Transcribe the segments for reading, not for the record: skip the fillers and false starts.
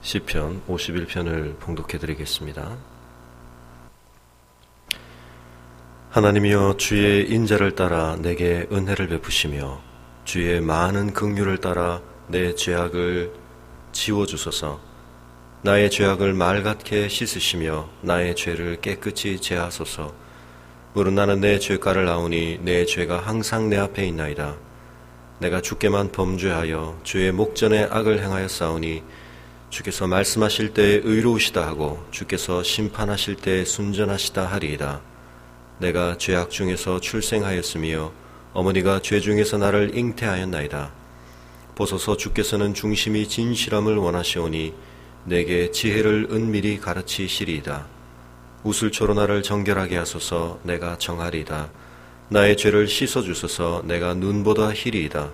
시편 51편을 봉독해 드리겠습니다. 하나님이여, 주의 인자를 따라 내게 은혜를 베푸시며 주의 많은 긍휼을 따라 내 죄악을 지워주소서. 나의 죄악을 맑게 씻으시며 나의 죄를 깨끗이 제하소서. 물은 나는 내 죄가를 아오니 내 죄가 항상 내 앞에 있나이다. 내가 주께만 범죄하여 주의 목전에 악을 행하였사오니 주께서 말씀하실 때 의로우시다 하고 주께서 심판하실 때 순전하시다 하리이다. 내가 죄악 중에서 출생하였으며 어머니가 죄 중에서 나를 잉태하였나이다. 보소서, 주께서는 중심이 진실함을 원하시오니 내게 지혜를 은밀히 가르치시리이다. 우슬초로 나를 정결하게 하소서. 내가 정하리이다. 나의 죄를 씻어주소서. 내가 눈보다 희리이다.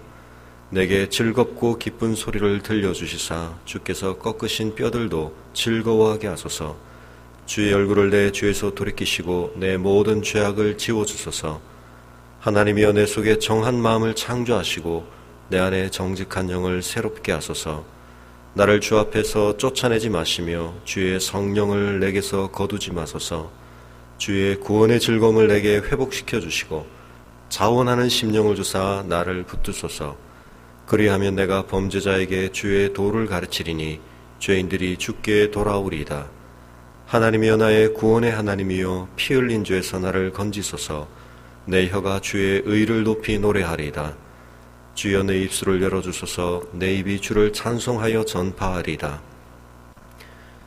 내게 즐겁고 기쁜 소리를 들려주시사 주께서 꺾으신 뼈들도 즐거워하게 하소서. 주의 얼굴을 내 죄에서 돌이키시고 내 모든 죄악을 지워주소서. 하나님이여, 내 속에 정한 마음을 창조하시고 내 안에 정직한 영을 새롭게 하소서. 나를 주 앞에서 쫓아내지 마시며 주의 성령을 내게서 거두지 마소서. 주의 구원의 즐거움을 내게 회복시켜 주시고 자원하는 심령을 주사 나를 붙드소서. 그리하면 내가 범죄자에게 주의 도를 가르치리니 죄인들이 주께 돌아오리이다. 하나님이여, 나의 구원의 하나님이여, 피 흘린 죄에서 나를 건지소서. 내 혀가 주의 의를 높이 노래하리이다. 주여, 내 입술을 열어주소서. 내 입이 주를 찬송하여 전파하리이다.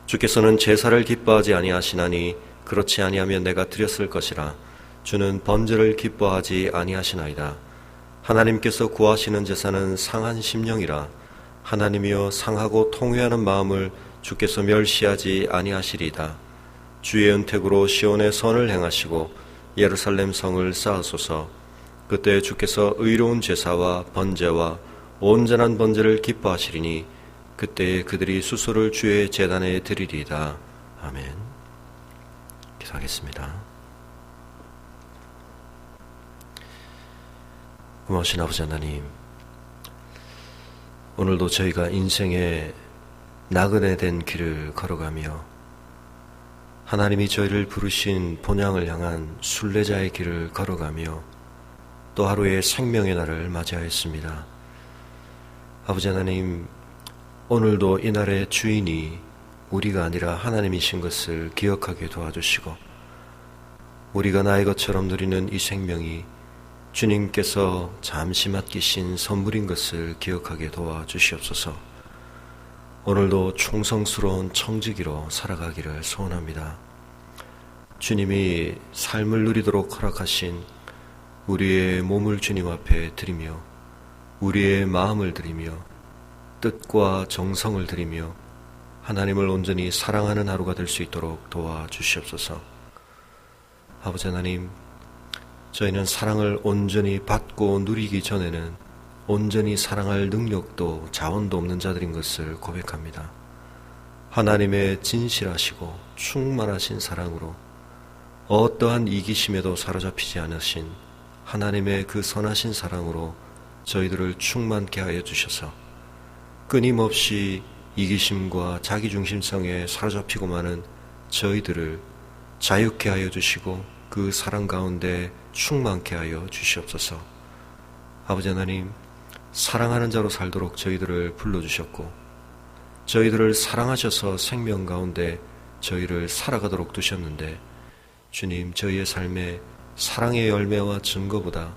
주께서는 제사를 기뻐하지 아니하시나니 그렇지 아니하면 내가 드렸을 것이라. 주는 번제를 기뻐하지 아니하시나이다. 하나님께서 구하시는 제사는 상한 심령이라. 하나님이여, 상하고 통회하는 마음을 주께서 멸시하지 아니하시리이다. 주의 은택으로 시온의 선을 행하시고 예루살렘 성을 쌓으소서. 그때 주께서 의로운 제사와 번제와 온전한 번제를 기뻐하시리니 그때에 그들이 수소를 주의 제단에 드리리이다. 아멘. 기도하겠습니다. 고마우신 아버지 하나님, 오늘도 저희가 인생의 나그네 된 길을 걸어가며 하나님이 저희를 부르신 본향을 향한 순례자의 길을 걸어가며 또 하루의 생명의 날을 맞이하였습니다. 아버지 하나님, 오늘도 이 날의 주인이 우리가 아니라 하나님이신 것을 기억하게 도와주시고 우리가 나의 것처럼 누리는 이 생명이 주님께서 잠시 맡기신 선물인 것을 기억하게 도와주시옵소서. 오늘도 충성스러운 청지기로 살아가기를 소원합니다. 주님이 삶을 누리도록 허락하신 우리의 몸을 주님 앞에 드리며 우리의 마음을 드리며 뜻과 정성을 드리며 하나님을 온전히 사랑하는 하루가 될 수 있도록 도와주시옵소서. 아버지 하나님, 저희는 사랑을 온전히 받고 누리기 전에는 온전히 사랑할 능력도 자원도 없는 자들인 것을 고백합니다. 하나님의 진실하시고 충만하신 사랑으로 어떠한 이기심에도 사로잡히지 않으신 하나님의 그 선하신 사랑으로 저희들을 충만케 하여 주셔서 끊임없이 이기심과 자기중심성에 사로잡히고 마는 저희들을 자유케 하여 주시고 그 사랑 가운데 충만케 하여 주시옵소서. 아버지 하나님, 사랑하는 자로 살도록 저희들을 불러주셨고 저희들을 사랑하셔서 생명 가운데 저희를 살아가도록 두셨는데 주님, 저희의 삶에 사랑의 열매와 증거보다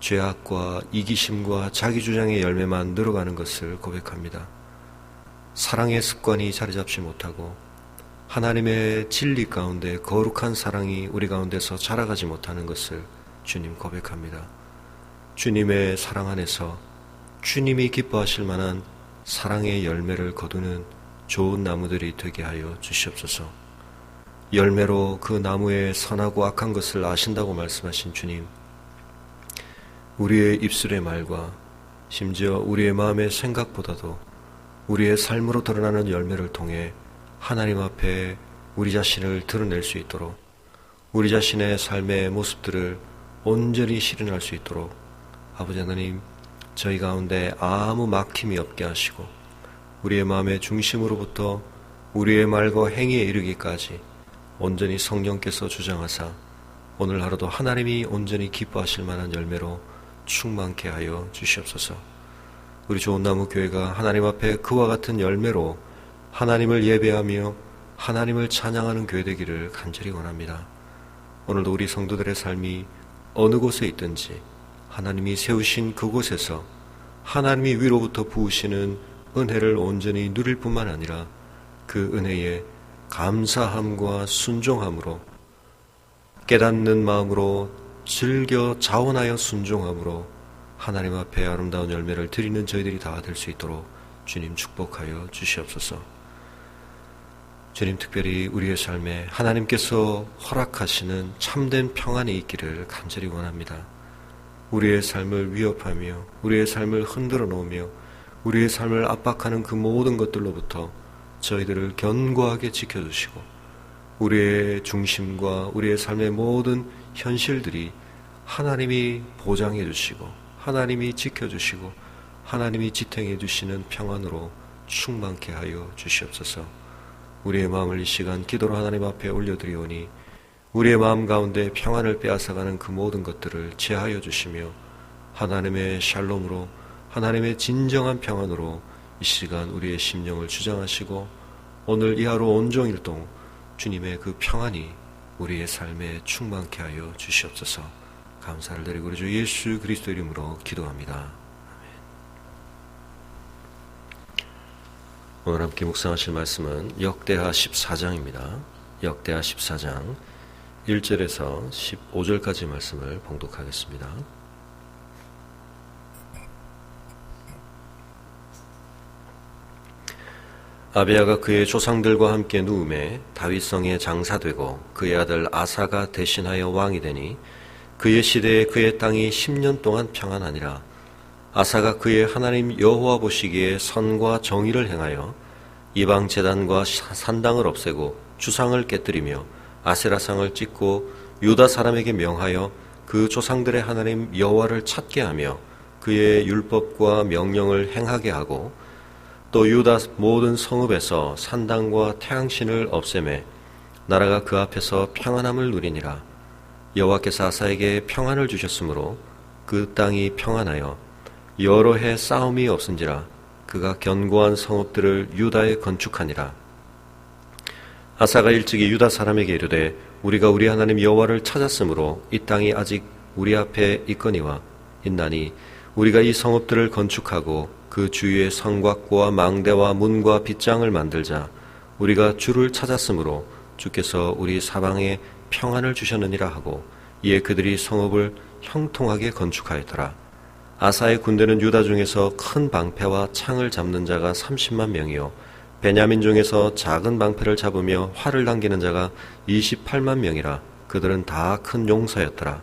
죄악과 이기심과 자기주장의 열매만 늘어가는 것을 고백합니다. 사랑의 습관이 자리 잡지 못하고 하나님의 진리 가운데 거룩한 사랑이 우리 가운데서 자라가지 못하는 것을 주님 고백합니다. 주님의 사랑 안에서 주님이 기뻐하실 만한 사랑의 열매를 거두는 좋은 나무들이 되게 하여 주시옵소서. 열매로 그 나무의 선하고 악한 것을 아신다고 말씀하신 주님, 우리의 입술의 말과 심지어 우리의 마음의 생각보다도 우리의 삶으로 드러나는 열매를 통해 하나님 앞에 우리 자신을 드러낼 수 있도록 우리 자신의 삶의 모습들을 온전히 실현할 수 있도록 아버지 하나님, 저희 가운데 아무 막힘이 없게 하시고 우리의 마음의 중심으로부터 우리의 말과 행위에 이르기까지 온전히 성령께서 주장하사 오늘 하루도 하나님이 온전히 기뻐하실 만한 열매로 충만케 하여 주시옵소서. 우리 좋은 나무 교회가 하나님 앞에 그와 같은 열매로 하나님을 예배하며 하나님을 찬양하는 교회 되기를 간절히 원합니다. 오늘도 우리 성도들의 삶이 어느 곳에 있든지 하나님이 세우신 그곳에서 하나님이 위로부터 부으시는 은혜를 온전히 누릴 뿐만 아니라 그 은혜에 감사함과 순종함으로 깨닫는 마음으로 즐겨 자원하여 순종함으로 하나님 앞에 아름다운 열매를 드리는 저희들이 다 될 수 있도록 주님 축복하여 주시옵소서. 주님, 특별히 우리의 삶에 하나님께서 허락하시는 참된 평안이 있기를 간절히 원합니다. 우리의 삶을 위협하며 우리의 삶을 흔들어 놓으며 우리의 삶을 압박하는 그 모든 것들로부터 저희들을 견고하게 지켜주시고 우리의 중심과 우리의 삶의 모든 현실들이 하나님이 보장해 주시고 하나님이 지켜주시고 하나님이 지탱해 주시는 평안으로 충만케 하여 주시옵소서. 우리의 마음을 이 시간 기도로 하나님 앞에 올려드리오니 우리의 마음 가운데 평안을 빼앗아가는 그 모든 것들을 제하여 주시며 하나님의 샬롬으로 하나님의 진정한 평안으로 이 시간 우리의 심령을 주장하시고 오늘 이 하루 온종일 동 주님의 그 평안이 우리의 삶에 충만케 하여 주시옵소서. 감사를 드리고 우리 주 예수 그리스도 이름으로 기도합니다. 아멘. 오늘 함께 묵상하실 말씀은 역대하 14장입니다. 역대하 14장 1절에서 15절까지 말씀을 봉독하겠습니다. 아비야가 그의 조상들과 함께 누움에 다윗성에 장사되고 그의 아들 아사가 대신하여 왕이 되니 그의 시대에 그의 땅이 10년 동안 평안하니라. 아사가 그의 하나님 여호와 보시기에 선과 정의를 행하여 이방 제단과 산당을 없애고 주상을 깨뜨리며 아세라상을 찢고 유다 사람에게 명하여 그 조상들의 하나님 여호와를 찾게 하며 그의 율법과 명령을 행하게 하고 또 유다 모든 성읍에서 산당과 태양신을 없애매 나라가 그 앞에서 평안함을 누리니라. 여호와께서 아사에게 평안을 주셨으므로 그 땅이 평안하여 여러 해 싸움이 없은지라. 그가 견고한 성읍들을 유다에 건축하니라. 아사가 일찍이 유다 사람에게 이르되 우리가 우리 하나님 여호와를 찾았으므로 이 땅이 아직 우리 앞에 있거니와 있나니 우리가 이 성읍들을 건축하고 그 주위에 성곽과 망대와 문과 빗장을 만들자. 우리가 주를 찾았으므로 주께서 우리 사방에 평안을 주셨느니라 하고 이에 그들이 성읍을 형통하게 건축하였더라. 아사의 군대는 유다 중에서 큰 방패와 창을 잡는 자가 30만 명이요 베냐민 중에서 작은 방패를 잡으며 활을 당기는 자가 28만 명이라. 그들은 다 큰 용사였더라.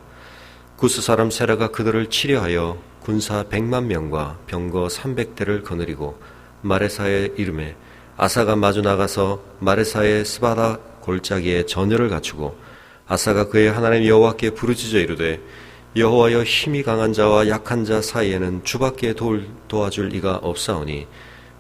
구스 사람 세라가 그들을 치려하여 군사 100만 명과 병거 300대를 거느리고 마레사의 이름에 아사가 마주 나가서 마레사의 스바다 골짜기에 전열을 갖추고 아사가 그의 하나님 여호와께 부르짖어 이르되 여호와여 힘이 강한 자와 약한 자 사이에는 주밖에 도와줄 이가 없사오니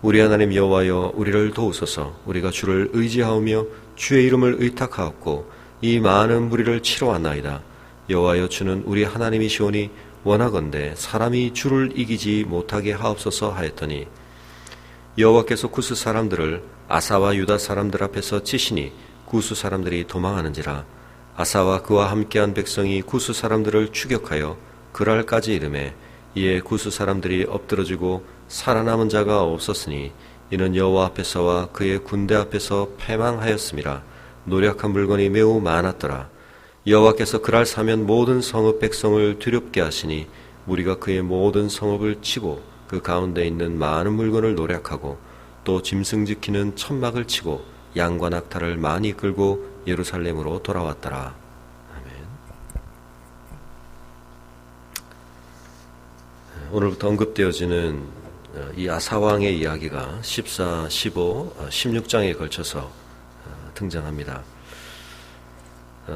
우리 하나님 여호와여 우리를 도우소서. 우리가 주를 의지하오며 주의 이름을 의탁하옵고 이 많은 무리를 치러 왔나이다. 여호와여 주는 우리 하나님이시오니 원하건대 사람이 주를 이기지 못하게 하옵소서 하였더니 여호와께서 구스 사람들을 아사와 유다 사람들 앞에서 치시니 구스 사람들이 도망하는지라. 아사와 그와 함께한 백성이 구스 사람들을 추격하여 그랄까지 이르매 이에 구스 사람들이 엎드러지고 살아남은 자가 없었으니 이는 여호와 앞에서와 그의 군대 앞에서 패망하였음이라. 노력한 물건이 매우 많았더라. 여호와께서 그랄 사면 모든 성읍 백성을 두렵게 하시니 무리가 그의 모든 성읍을 치고 그 가운데 있는 많은 물건을 노략하고 또 짐승 지키는 천막을 치고 양과 낙타를 많이 끌고 예루살렘으로 돌아왔더라. 아멘. 오늘부터 언급되어지는 이 아사왕의 이야기가 14, 15, 16장에 걸쳐서 등장합니다.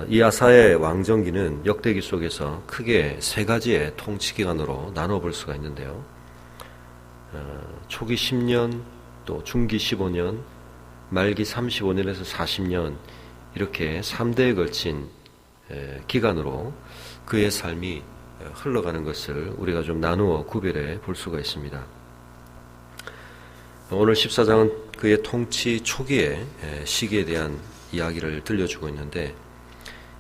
이 아사의 왕정기는 역대기 속에서 크게 세 가지의 통치 기간으로 나눠볼 수가 있는데요. 초기 10년, 또 또 중기 15년, 말기 35년에서 40년 이렇게 3대에 걸친 기간으로 그의 삶이 흘러가는 것을 우리가 좀 나누어 구별해 볼 수가 있습니다. 오늘 14장은 그의 통치 초기의 시기에 대한 이야기를 들려주고 있는데,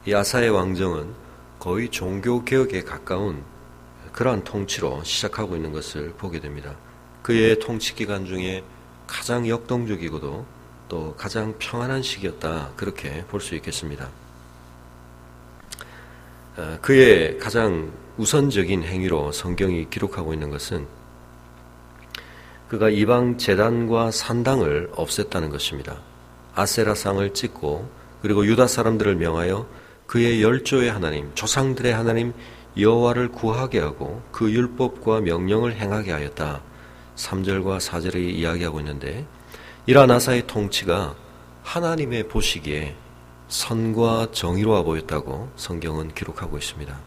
이 아사의 왕정은 거의 종교개혁에 가까운 그러한 통치로 시작하고 있는 것을 보게 됩니다. 그의 통치 기간 중에 가장 역동적이고도 또 가장 평안한 시기였다, 그렇게 볼 수 있겠습니다. 그의 가장 우선적인 행위로 성경이 기록하고 있는 것은 그가 이방 제단과 산당을 없앴다는 것입니다. 아세라상을 찍고 그리고 유다 사람들을 명하여 그의 열조의 하나님, 조상들의 하나님 여호와를 구하게 하고 그 율법과 명령을 행하게 하였다. 3절과 4절에 이야기하고 있는데, 이러한 아사의 통치가 하나님의 보시기에 선과 정의로워 보였다고 성경은 기록하고 있습니다.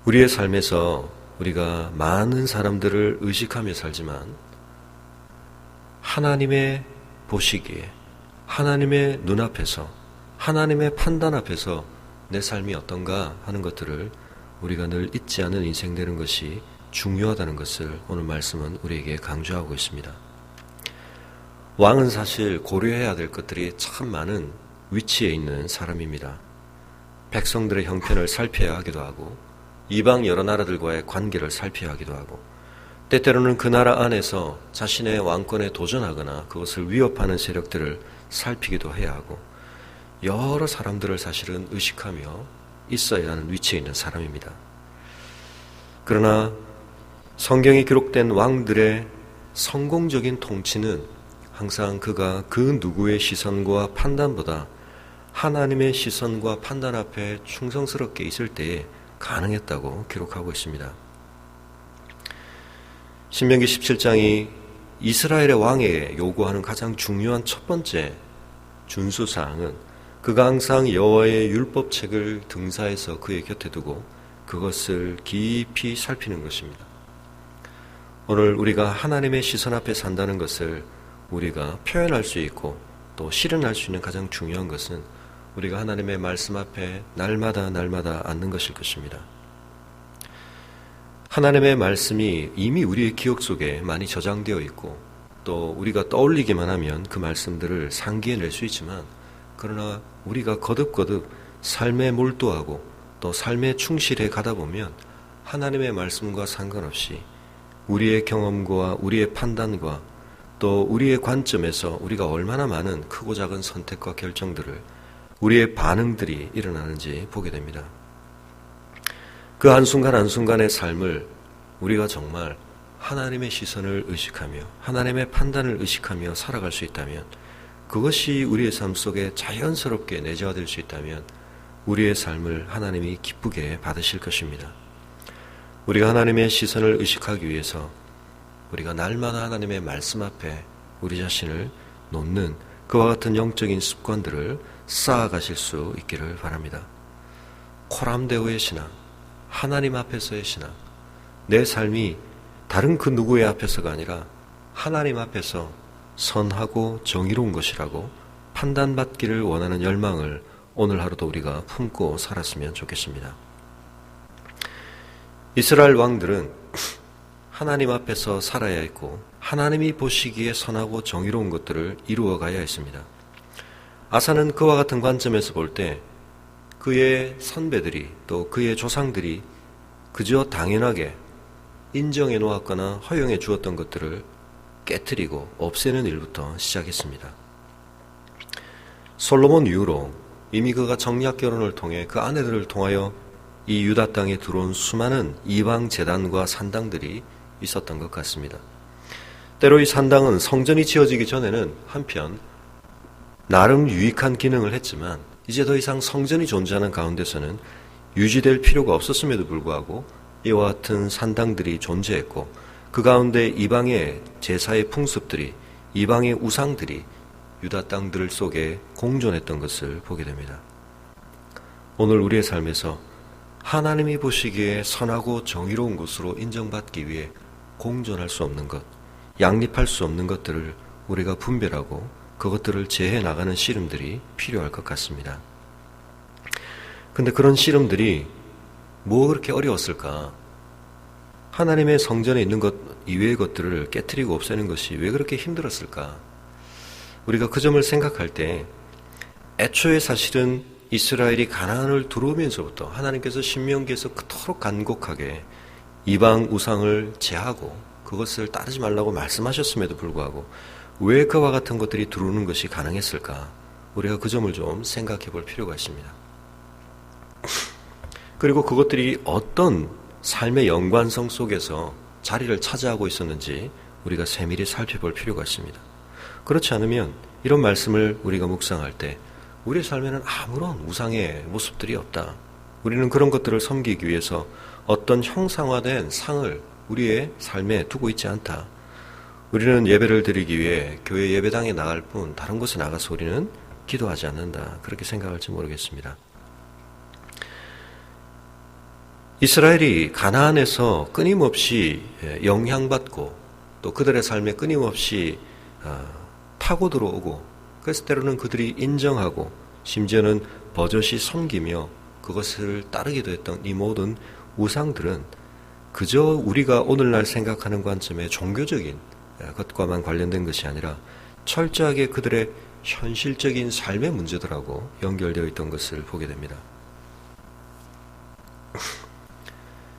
우리의 삶에서 우리가 많은 사람들을 의식하며 살지만 하나님의 보시기에, 하나님의 눈앞에서, 하나님의 판단 앞에서 내 삶이 어떤가 하는 것들을 우리가 늘 잊지 않은 인생 되는 것이 중요하다는 것을 오늘 말씀은 우리에게 강조하고 있습니다. 왕은 사실 고려해야 될 것들이 참 많은 위치에 있는 사람입니다. 백성들의 형편을 살펴야 하기도 하고, 이방 여러 나라들과의 관계를 살펴야 하기도 하고, 때때로는 그 나라 안에서 자신의 왕권에 도전하거나 그것을 위협하는 세력들을 살피기도 해야 하고, 여러 사람들을 사실은 의식하며 있어야 하는 위치에 있는 사람입니다. 그러나 성경에 기록된 왕들의 성공적인 통치는 항상 그가 그 누구의 시선과 판단보다 하나님의 시선과 판단 앞에 충성스럽게 있을 때에 가능했다고 기록하고 있습니다. 신명기 17장이 이스라엘의 왕에게 요구하는 가장 중요한 첫 번째 준수사항은 그가 항상 여호와의 율법책을 등사해서 그의 곁에 두고 그것을 깊이 살피는 것입니다. 오늘 우리가 하나님의 시선 앞에 산다는 것을 우리가 표현할 수 있고 또 실현할 수 있는 가장 중요한 것은 우리가 하나님의 말씀 앞에 날마다 앉는 것일 것입니다. 하나님의 말씀이 이미 우리의 기억 속에 많이 저장되어 있고, 또 우리가 떠올리기만 하면 그 말씀들을 상기해낼 수 있지만, 그러나 우리가 거듭거듭 삶에 몰두하고 또 삶에 충실해 가다 보면 하나님의 말씀과 상관없이 우리의 경험과 우리의 판단과 또 우리의 관점에서 우리가 얼마나 많은 크고 작은 선택과 결정들을, 우리의 반응들이 일어나는지 보게 됩니다. 그 한순간 한순간의 삶을 우리가 정말 하나님의 시선을 의식하며 하나님의 판단을 의식하며 살아갈 수 있다면, 그것이 우리의 삶 속에 자연스럽게 내재화될 수 있다면 우리의 삶을 하나님이 기쁘게 받으실 것입니다. 우리가 하나님의 시선을 의식하기 위해서 우리가 날마다 하나님의 말씀 앞에 우리 자신을 놓는 그와 같은 영적인 습관들을 쌓아가실 수 있기를 바랍니다. 코람데오의 신앙, 하나님 앞에서의 신앙, 내 삶이 다른 그 누구의 앞에서가 아니라 하나님 앞에서 선하고 정의로운 것이라고 판단받기를 원하는 열망을 오늘 하루도 우리가 품고 살았으면 좋겠습니다. 이스라엘 왕들은 하나님 앞에서 살아야 했고 하나님이 보시기에 선하고 정의로운 것들을 이루어 가야 했습니다. 아사는 그와 같은 관점에서 볼 때 그의 선배들이 또 그의 조상들이 그저 당연하게 인정해 놓았거나 허용해 주었던 것들을 깨트리고 없애는 일부터 시작했습니다. 솔로몬 이후로 이미 그가 정략 결혼을 통해 그 아내들을 통하여 이 유다 땅에 들어온 수많은 이방 제단과 산당들이 있었던 것 같습니다. 때로 이 산당은 성전이 지어지기 전에는 한편 나름 유익한 기능을 했지만 이제 더 이상 성전이 존재하는 가운데서는 유지될 필요가 없었음에도 불구하고 이와 같은 산당들이 존재했고, 그 가운데 이방의 제사의 풍습들이, 이방의 우상들이 유다 땅들 속에 공존했던 것을 보게 됩니다. 오늘 우리의 삶에서 하나님이 보시기에 선하고 정의로운 것으로 인정받기 위해 공존할 수 없는 것, 양립할 수 없는 것들을 우리가 분별하고 그것들을 제해 나가는 씨름들이 필요할 것 같습니다. 근데 그런 씨름들이 뭐 그렇게 어려웠을까? 하나님의 성전에 있는 것 이외의 것들을 깨트리고 없애는 것이 왜 그렇게 힘들었을까? 우리가 그 점을 생각할 때 애초에 사실은 이스라엘이 가나안을 들어오면서부터 하나님께서 신명기에서 그토록 간곡하게 이방 우상을 제하고 그것을 따르지 말라고 말씀하셨음에도 불구하고 왜 그와 같은 것들이 들어오는 것이 가능했을까? 우리가 그 점을 좀 생각해 볼 필요가 있습니다. 그리고 그것들이 어떤 삶의 연관성 속에서 자리를 차지하고 있었는지 우리가 세밀히 살펴볼 필요가 있습니다. 그렇지 않으면 이런 말씀을 우리가 묵상할 때 우리의 삶에는 아무런 우상의 모습들이 없다. 우리는 그런 것들을 섬기기 위해서 어떤 형상화된 상을 우리의 삶에 두고 있지 않다. 우리는 예배를 드리기 위해 교회 예배당에 나갈 뿐 다른 곳에 나가서 우리는 기도하지 않는다. 그렇게 생각할지 모르겠습니다. 이스라엘이 가나안에서 끊임없이 영향받고 또 그들의 삶에 끊임없이 타고 들어오고 그래서 때로는 그들이 인정하고 심지어는 버젓이 섬기며 그것을 따르기도 했던 이 모든 우상들은 그저 우리가 오늘날 생각하는 관점의 종교적인 것과만 관련된 것이 아니라 철저하게 그들의 현실적인 삶의 문제들하고 연결되어 있던 것을 보게 됩니다.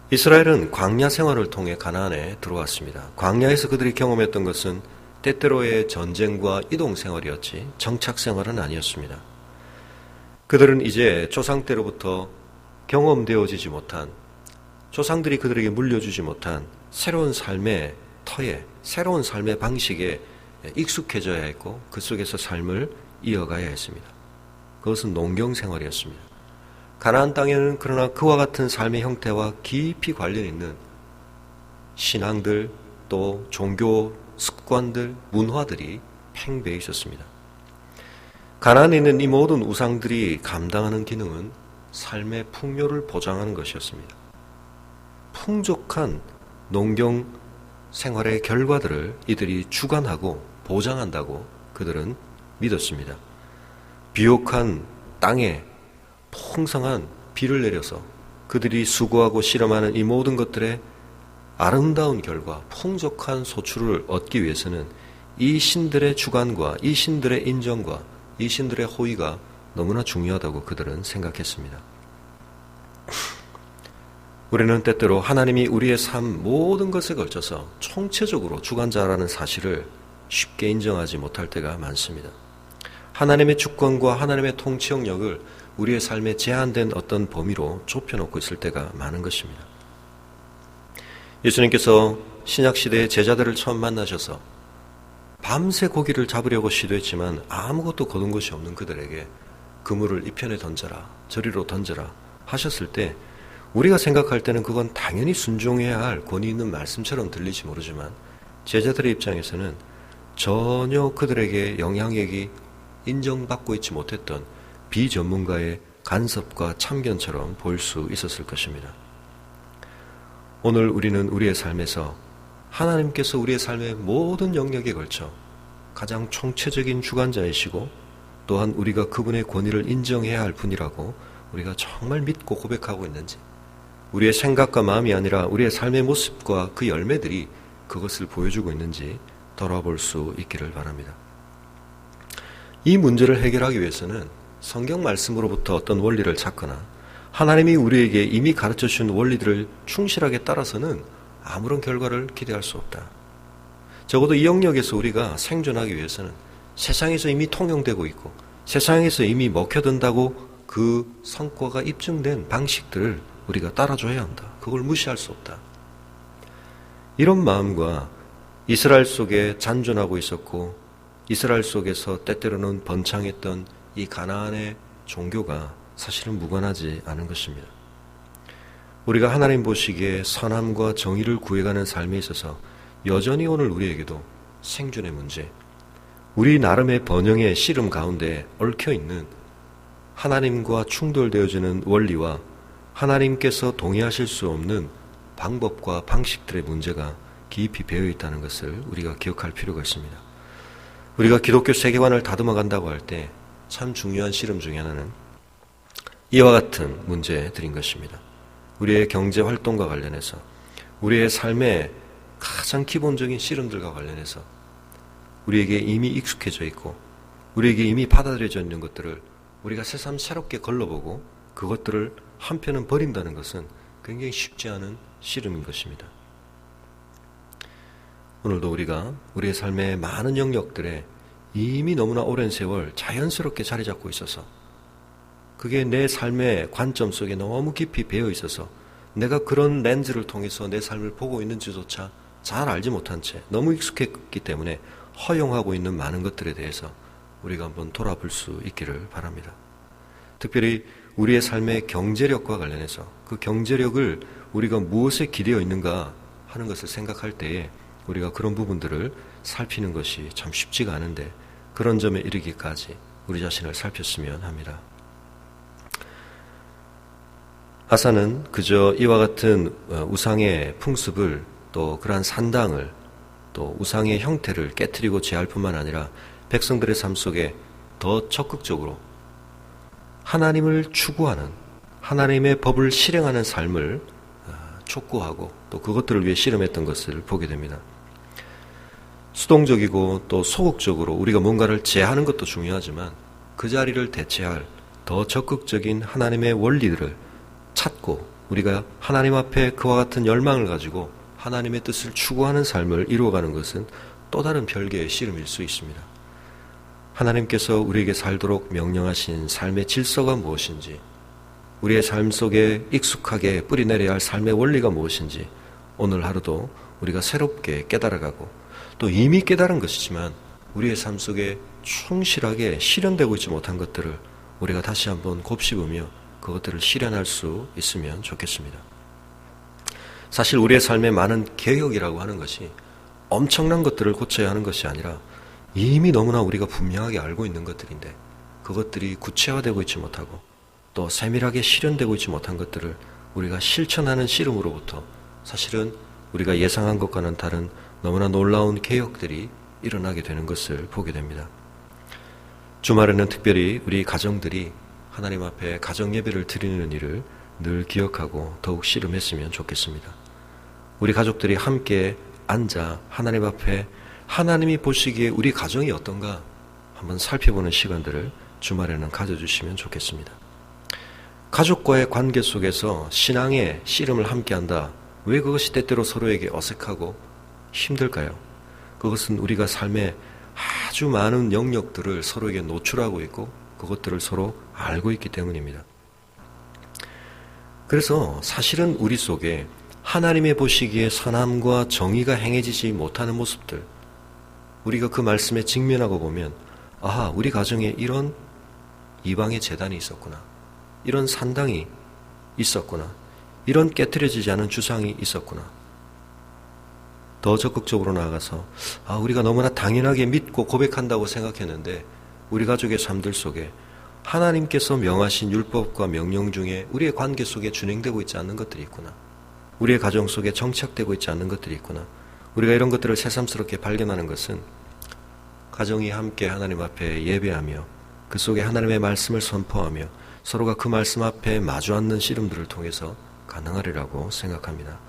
이스라엘은 광야 생활을 통해 가나안에 들어왔습니다. 광야에서 그들이 경험했던 것은 때때로의 전쟁과 이동 생활이었지 정착 생활은 아니었습니다. 그들은 이제 조상 때로부터 경험되어지지 못한 조상들이 그들에게 물려주지 못한 새로운 삶의 터에 새로운 삶의 방식에 익숙해져야 했고 그 속에서 삶을 이어가야 했습니다. 그것은 농경 생활이었습니다. 가나안 땅에는 그러나 그와 같은 삶의 형태와 깊이 관련 있는 신앙들 또 종교 습관들, 문화들이 팽배해 있었습니다. 가나안에 있는 이 모든 우상들이 감당하는 기능은 삶의 풍요를 보장하는 것이었습니다. 풍족한 농경 생활의 결과들을 이들이 주관하고 보장한다고 그들은 믿었습니다. 비옥한 땅에 풍성한 비를 내려서 그들이 수고하고 실험하는 이 모든 것들의 아름다운 결과, 풍족한 소출을 얻기 위해서는 이 신들의 주관과 이 신들의 인정과 이 신들의 호의가 너무나 중요하다고 그들은 생각했습니다. 우리는 때때로 하나님이 우리의 삶 모든 것에 걸쳐서 총체적으로 주관자라는 사실을 쉽게 인정하지 못할 때가 많습니다. 하나님의 주권과 하나님의 통치 영역을 우리의 삶에 제한된 어떤 범위로 좁혀놓고 있을 때가 많은 것입니다. 예수님께서 신약시대의 제자들을 처음 만나셔서 밤새 고기를 잡으려고 시도했지만 아무것도 거둔 것이 없는 그들에게 그물을 이편에 던져라, 저리로 던져라 하셨을 때 우리가 생각할 때는 그건 당연히 순종해야 할 권위 있는 말씀처럼 들리지 모르지만 제자들의 입장에서는 전혀 그들에게 영향력이 인정받고 있지 못했던 비전문가의 간섭과 참견처럼 보일 수 있었을 것입니다. 오늘 우리는 우리의 삶에서 하나님께서 우리의 삶의 모든 영역에 걸쳐 가장 총체적인 주관자이시고 또한 우리가 그분의 권위를 인정해야 할 분이라고 우리가 정말 믿고 고백하고 있는지 우리의 생각과 마음이 아니라 우리의 삶의 모습과 그 열매들이 그것을 보여주고 있는지 돌아볼 수 있기를 바랍니다. 이 문제를 해결하기 위해서는 성경 말씀으로부터 어떤 원리를 찾거나 하나님이 우리에게 이미 가르쳐 주신 원리들을 충실하게 따라서는 아무런 결과를 기대할 수 없다. 적어도 이 영역에서 우리가 생존하기 위해서는 세상에서 이미 통용되고 있고 세상에서 이미 먹혀든다고 그 성과가 입증된 방식들을 우리가 따라줘야 한다. 그걸 무시할 수 없다. 이런 마음과 이스라엘 속에 잔존하고 있었고 이스라엘 속에서 때때로는 번창했던 이 가나안의 종교가 사실은 무관하지 않은 것입니다. 우리가 하나님 보시기에 선함과 정의를 구해가는 삶에 있어서 여전히 오늘 우리에게도 생존의 문제, 우리 나름의 번영의 씨름 가운데 얽혀있는 하나님과 충돌되어지는 원리와 하나님께서 동의하실 수 없는 방법과 방식들의 문제가 깊이 배어 있다는 것을 우리가 기억할 필요가 있습니다. 우리가 기독교 세계관을 다듬어 간다고 할 때 참 중요한 씨름 중에 하나는 이와 같은 문제들인 것입니다. 우리의 경제 활동과 관련해서, 우리의 삶의 가장 기본적인 씨름들과 관련해서 우리에게 이미 익숙해져 있고 우리에게 이미 받아들여져 있는 것들을 우리가 새삼 새롭게 걸러보고 그것들을 한편은 버린다는 것은 굉장히 쉽지 않은 씨름인 것입니다. 오늘도 우리가 우리의 삶의 많은 영역들에 이미 너무나 오랜 세월 자연스럽게 자리 잡고 있어서 그게 내 삶의 관점 속에 너무 깊이 배어 있어서 내가 그런 렌즈를 통해서 내 삶을 보고 있는지조차 잘 알지 못한 채 너무 익숙했기 때문에 허용하고 있는 많은 것들에 대해서 우리가 한번 돌아볼 수 있기를 바랍니다. 특별히 우리의 삶의 경제력과 관련해서 그 경제력을 우리가 무엇에 기대어 있는가 하는 것을 생각할 때에 우리가 그런 부분들을 살피는 것이 참 쉽지가 않은데 그런 점에 이르기까지 우리 자신을 살폈으면 합니다. 아사는 그저 이와 같은 우상의 풍습을 또 그러한 산당을 또 우상의 형태를 깨트리고 제할 뿐만 아니라 백성들의 삶 속에 더 적극적으로 하나님을 추구하는 하나님의 법을 실행하는 삶을 촉구하고 또 그것들을 위해 씨름했던 것을 보게 됩니다. 수동적이고 또 소극적으로 우리가 뭔가를 제하는 것도 중요하지만 그 자리를 대체할 더 적극적인 하나님의 원리들을 찾고 우리가 하나님 앞에 그와 같은 열망을 가지고 하나님의 뜻을 추구하는 삶을 이루어가는 것은 또 다른 별개의 씨름일 수 있습니다. 하나님께서 우리에게 살도록 명령하신 삶의 질서가 무엇인지, 우리의 삶 속에 익숙하게 뿌리내려야 할 삶의 원리가 무엇인지 오늘 하루도 우리가 새롭게 깨달아가고 또 이미 깨달은 것이지만 우리의 삶 속에 충실하게 실현되고 있지 못한 것들을 우리가 다시 한번 곱씹으며 그것들을 실현할 수 있으면 좋겠습니다. 사실 우리의 삶에 많은 개혁이라고 하는 것이 엄청난 것들을 고쳐야 하는 것이 아니라 이미 너무나 우리가 분명하게 알고 있는 것들인데 그것들이 구체화되고 있지 못하고 또 세밀하게 실현되고 있지 못한 것들을 우리가 실천하는 씨름으로부터 사실은 우리가 예상한 것과는 다른 너무나 놀라운 개혁들이 일어나게 되는 것을 보게 됩니다. 주말에는 특별히 우리 가정들이 하나님 앞에 가정 예배를 드리는 일을 늘 기억하고 더욱 씨름했으면 좋겠습니다. 우리 가족들이 함께 앉아 하나님 앞에 하나님이 보시기에 우리 가정이 어떤가 한번 살펴보는 시간들을 주말에는 가져주시면 좋겠습니다. 가족과의 관계 속에서 신앙의 씨름을 함께한다. 왜 그것이 때때로 서로에게 어색하고 힘들까요? 그것은 우리가 삶의 아주 많은 영역들을 서로에게 노출하고 있고 그것들을 서로 알고 있기 때문입니다. 그래서 사실은 우리 속에 하나님의 보시기에 선함과 정의가 행해지지 못하는 모습들, 우리가 그 말씀에 직면하고 보면 아하, 우리 가정에 이런 이방의 제단이 있었구나, 이런 산당이 있었구나, 이런 깨트려지지 않은 주상이 있었구나. 더 적극적으로 나아가서 우리가 너무나 당연하게 믿고 고백한다고 생각했는데 우리 가족의 삶들 속에 하나님께서 명하신 율법과 명령 중에 우리의 관계 속에 준행되고 있지 않는 것들이 있구나. 우리의 가정 속에 정착되고 있지 않는 것들이 있구나. 우리가 이런 것들을 새삼스럽게 발견하는 것은 가정이 함께 하나님 앞에 예배하며 그 속에 하나님의 말씀을 선포하며 서로가 그 말씀 앞에 마주 앉는 씨름들을 통해서 가능하리라고 생각합니다.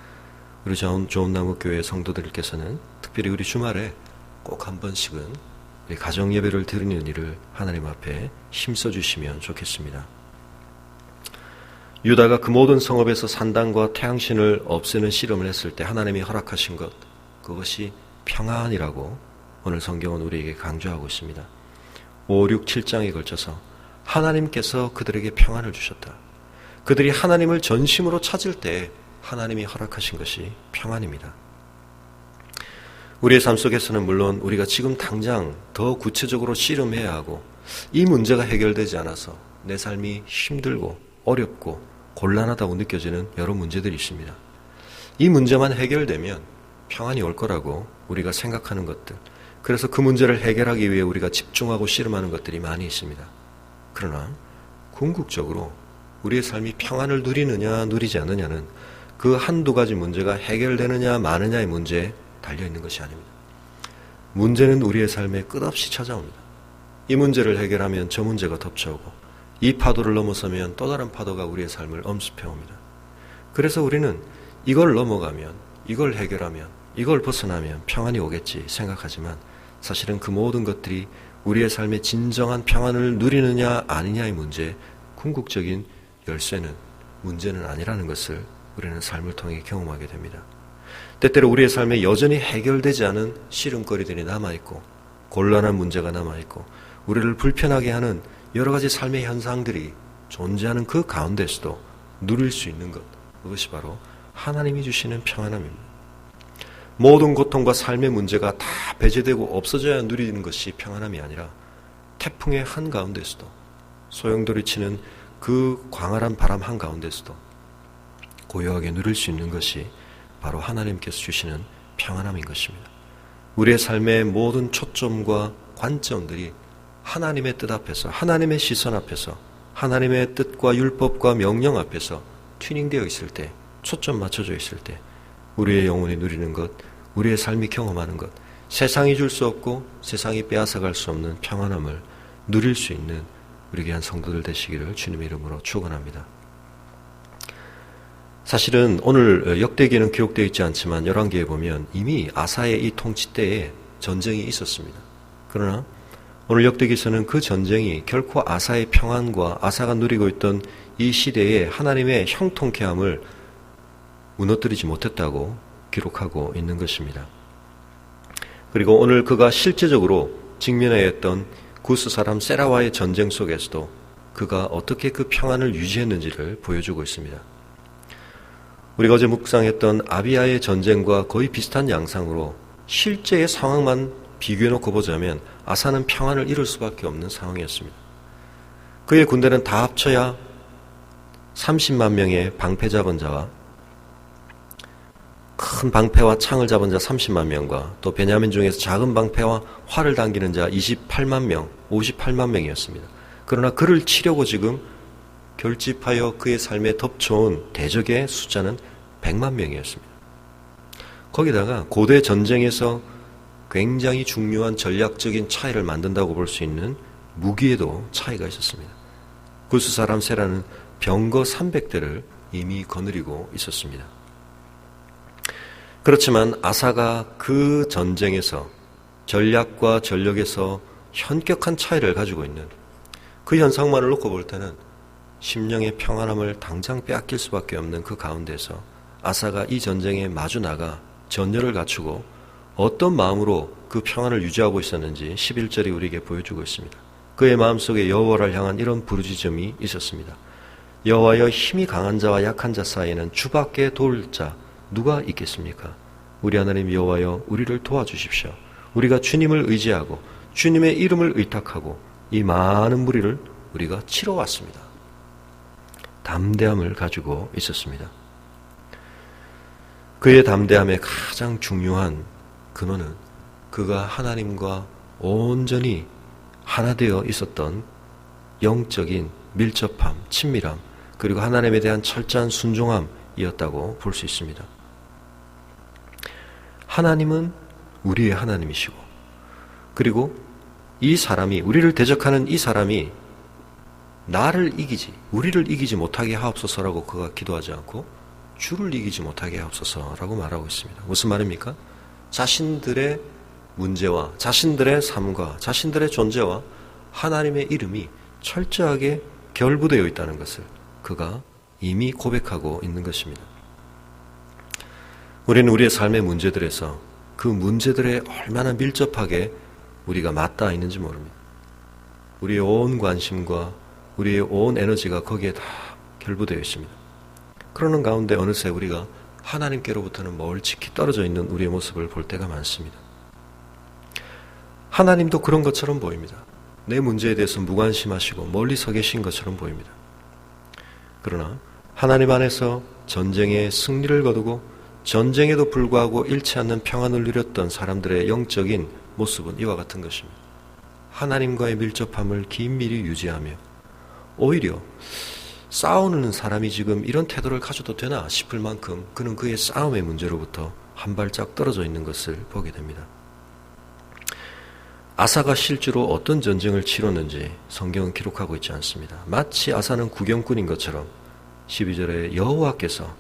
우리 좋은나무교회 성도들께서는 특별히 우리 주말에 꼭 한 번씩은 우리 가정 예배를 드리는 일을 하나님 앞에 힘써 주시면 좋겠습니다. 유다가 그 모든 성읍에서 산당과 태양신을 없애는 씨름을 했을 때 하나님이 허락하신 것, 그것이 평안이라고 오늘 성경은 우리에게 강조하고 있습니다. 5, 6, 7장에 걸쳐서 하나님께서 그들에게 평안을 주셨다. 그들이 하나님을 전심으로 찾을 때 하나님이 허락하신 것이 평안입니다. 우리의 삶 속에서는 물론 우리가 지금 당장 더 구체적으로 씨름해야 하고 이 문제가 해결되지 않아서 내 삶이 힘들고 어렵고 곤란하다고 느껴지는 여러 문제들이 있습니다. 이 문제만 해결되면 평안이 올 거라고 우리가 생각하는 것들, 그래서 그 문제를 해결하기 위해 우리가 집중하고 씨름하는 것들이 많이 있습니다. 그러나 궁극적으로 우리의 삶이 평안을 누리느냐 누리지 않느냐는 그 한두 가지 문제가 해결되느냐 마느냐의 문제에 달려있는 것이 아닙니다. 문제는 우리의 삶에 끝없이 찾아옵니다. 이 문제를 해결하면 저 문제가 덮쳐오고 이 파도를 넘어서면 또 다른 파도가 우리의 삶을 엄습해옵니다. 그래서 우리는 이걸 넘어가면, 이걸 해결하면, 이걸 벗어나면 평안이 오겠지 생각하지만 사실은 그 모든 것들이 우리의 삶의 진정한 평안을 누리느냐 아니냐의 문제에 궁극적인 열쇠는 문제는 아니라는 것을 우리는 삶을 통해 경험하게 됩니다. 때때로 우리의 삶에 여전히 해결되지 않은 시름거리들이 남아있고 곤란한 문제가 남아있고 우리를 불편하게 하는 여러 가지 삶의 현상들이 존재하는 그 가운데서도 누릴 수 있는 것, 그것이 바로 하나님이 주시는 평안함입니다. 모든 고통과 삶의 문제가 다 배제되고 없어져야 누리는 것이 평안함이 아니라 태풍의 한가운데서도 소용돌이치는 그 광활한 바람 한가운데서도 고요하게 누릴 수 있는 것이 바로 하나님께서 주시는 평안함인 것입니다. 우리의 삶의 모든 초점과 관점들이 하나님의 뜻 앞에서, 하나님의 시선 앞에서, 하나님의 뜻과 율법과 명령 앞에서 튜닝되어 있을 때, 초점 맞춰져 있을 때 우리의 영혼이 누리는 것, 우리의 삶이 경험하는 것, 세상이 줄 수 없고 세상이 빼앗아갈 수 없는 평안함을 누릴 수 있는 우리 귀한 성도들 되시기를 주님의 이름으로 축원합니다. 사실은 오늘 역대기에는 기록되어 있지 않지만 열왕기에 보면 이미 아사의 이 통치 때에 전쟁이 있었습니다. 그러나 오늘 역대기에서는 그 전쟁이 결코 아사의 평안과 아사가 누리고 있던 이 시대에 하나님의 형통케함을 무너뜨리지 못했다고 기록하고 있는 것입니다. 그리고 오늘 그가 실제적으로 직면해야 했던 구스 사람 세라와의 전쟁 속에서도 그가 어떻게 그 평안을 유지했는지를 보여주고 있습니다. 우리가 어제 묵상했던 아비야의 전쟁과 거의 비슷한 양상으로 실제의 상황만 비교해놓고 보자면 아사는 평안을 잃을 수밖에 없는 상황이었습니다. 그의 군대는 다 합쳐야 30만 명의 방패 잡은 자와 큰 방패와 창을 잡은 자 30만 명과 또 베냐민 중에서 작은 방패와 활을 당기는 자 28만 명, 58만 명이었습니다. 그러나 그를 치려고 지금 결집하여 그의 삶에 덮쳐온 대적의 숫자는 100만 명이었습니다. 거기다가 고대 전쟁에서 굉장히 중요한 전략적인 차이를 만든다고 볼 수 있는 무기에도 차이가 있었습니다. 구스 사람 세라는 병거 300대를 이미 거느리고 있었습니다. 그렇지만 아사가 그 전쟁에서 전략과 전력에서 현격한 차이를 가지고 있는 그 현상만을 놓고 볼 때는 심령의 평안함을 당장 빼앗길 수밖에 없는 그 가운데서 아사가 이 전쟁에 마주 나가 전열을 갖추고 어떤 마음으로 그 평안을 유지하고 있었는지 11절이 우리에게 보여주고 있습니다. 그의 마음속에 여호와를 향한 이런 부르짖음이 있었습니다. 여호와여, 힘이 강한 자와 약한 자 사이에는 주밖에 도울 자 누가 있겠습니까? 우리 하나님 여호와여, 우리를 도와주십시오. 우리가 주님을 의지하고 주님의 이름을 의탁하고 이 많은 무리를 우리가 치러 왔습니다. 담대함을 가지고 있었습니다. 그의 담대함의 가장 중요한 근원은 그가 하나님과 온전히 하나 되어 있었던 영적인 밀접함, 친밀함, 그리고 하나님에 대한 철저한 순종함이었다고 볼 수 있습니다. 하나님은 우리의 하나님이시고, 그리고 이 사람이, 우리를 대적하는 이 사람이 우리를 이기지 못하게 하옵소서라고 그가 기도하지 않고 주를 이기지 못하게 하옵소서라고 말하고 있습니다. 무슨 말입니까? 자신들의 문제와 자신들의 삶과 자신들의 존재와 하나님의 이름이 철저하게 결부되어 있다는 것을 그가 이미 고백하고 있는 것입니다. 우리는 우리의 삶의 문제들에서 그 문제들에 얼마나 밀접하게 우리가 맞닿아 있는지 모릅니다. 우리의 온 관심과 우리의 온 에너지가 거기에 다 결부되어 있습니다. 그러는 가운데 어느새 우리가 하나님께로부터는 멀찍이 떨어져 있는 우리의 모습을 볼 때가 많습니다. 하나님도 그런 것처럼 보입니다. 내 문제에 대해서 무관심하시고 멀리 서 계신 것처럼 보입니다. 그러나 하나님 안에서 전쟁에 승리를 거두고 전쟁에도 불구하고 잃지 않는 평안을 누렸던 사람들의 영적인 모습은 이와 같은 것입니다. 하나님과의 밀접함을 긴밀히 유지하며 오히려 싸우는 사람이 지금 이런 태도를 가져도 되나 싶을 만큼 그는 그의 싸움의 문제로부터 한 발짝 떨어져 있는 것을 보게 됩니다. 아사가 실제로 어떤 전쟁을 치렀는지 성경은 기록하고 있지 않습니다. 마치 아사는 구경꾼인 것처럼 12절에 여호와께서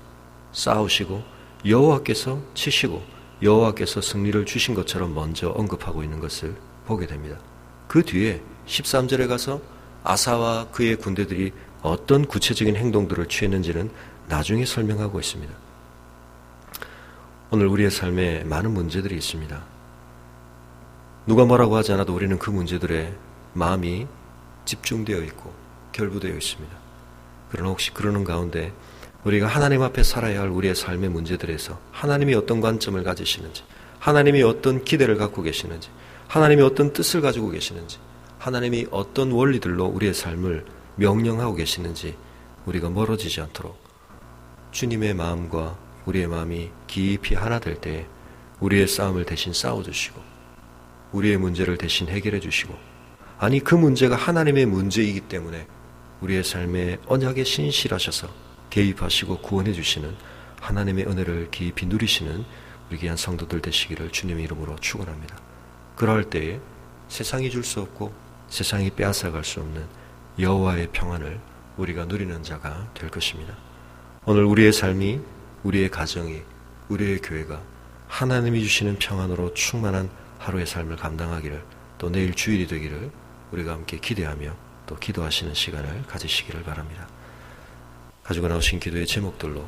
싸우시고 여호와께서 치시고 여호와께서 승리를 주신 것처럼 먼저 언급하고 있는 것을 보게 됩니다. 그 뒤에 13절에 가서 아사와 그의 군대들이 어떤 구체적인 행동들을 취했는지는 나중에 설명하고 있습니다. 오늘 우리의 삶에 많은 문제들이 있습니다. 누가 뭐라고 하지 않아도 우리는 그 문제들에 마음이 집중되어 있고 결부되어 있습니다. 그러나 혹시 그러는 가운데 우리가 하나님 앞에 살아야 할 우리의 삶의 문제들에서 하나님이 어떤 관점을 가지시는지, 하나님이 어떤 기대를 갖고 계시는지, 하나님이 어떤 뜻을 가지고 계시는지, 하나님이 어떤 원리들로 우리의 삶을 명령하고 계시는지 우리가 멀어지지 않도록 주님의 마음과 우리의 마음이 깊이 하나 될 때에 우리의 싸움을 대신 싸워주시고 우리의 문제를 대신 해결해 주시고, 아니 그 문제가 하나님의 문제이기 때문에 우리의 삶에 언약에 신실하셔서 개입하시고 구원해 주시는 하나님의 은혜를 깊이 누리시는 우리 귀한 성도들 되시기를 주님의 이름으로 축원합니다. 그럴 때에 세상이 줄 수 없고 세상이 빼앗아갈 수 없는 여호와의 평안을 우리가 누리는 자가 될 것입니다. 오늘 우리의 삶이, 우리의 가정이, 우리의 교회가 하나님이 주시는 평안으로 충만한 하루의 삶을 감당하기를, 또 내일 주일이 되기를 우리가 함께 기대하며 또 기도하시는 시간을 가지시기를 바랍니다. 가지고 나오신 기도의 제목들로